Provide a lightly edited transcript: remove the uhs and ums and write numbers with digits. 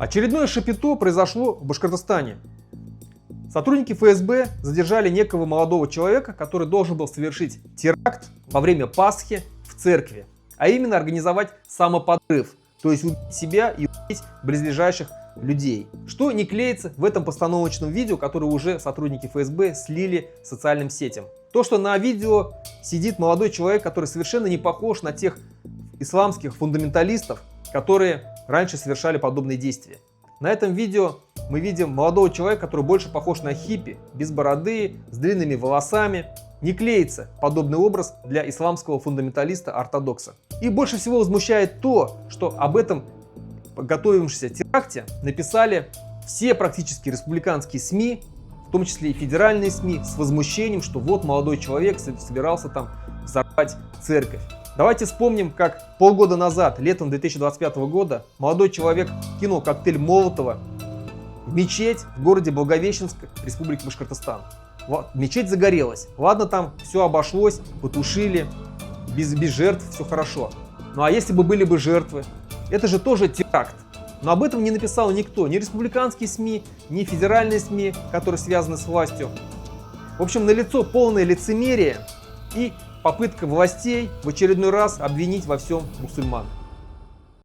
Очередное шапито произошло в Башкортостане. Сотрудники ФСБ задержали некого молодого человека, который должен был совершить теракт во время Пасхи в церкви, а именно организовать самоподрыв, то есть убить себя и убить близлежащих людей. Что не клеится в этом постановочном видео, которое уже сотрудники ФСБ слили социальным сетям. То, что на видео сидит молодой человек, который совершенно не похож на тех исламских фундаменталистов, которые раньше совершали подобные действия. На этом видео мы видим молодого человека, который больше похож на хиппи, без бороды, с длинными волосами. Не клеится подобный образ для исламского фундаменталиста-ортодокса. И больше всего возмущает то, что об этом готовившемся теракте написали все практически республиканские СМИ, в том числе и федеральные СМИ, с возмущением, что вот молодой человек собирался там взорвать церковь. Давайте вспомним, как полгода назад, летом 2025 года, молодой человек кинул коктейль Молотова в мечеть в городе Благовещенск, Республика Башкортостан. Мечеть загорелась. Ладно, там все обошлось, потушили, без жертв, все хорошо. Ну а если бы были бы жертвы? Это же тоже теракт. Но об этом не написал никто, ни республиканские СМИ, ни федеральные СМИ, которые связаны с властью. В общем, налицо полное лицемерие и попытка властей в очередной раз обвинить во всем мусульман.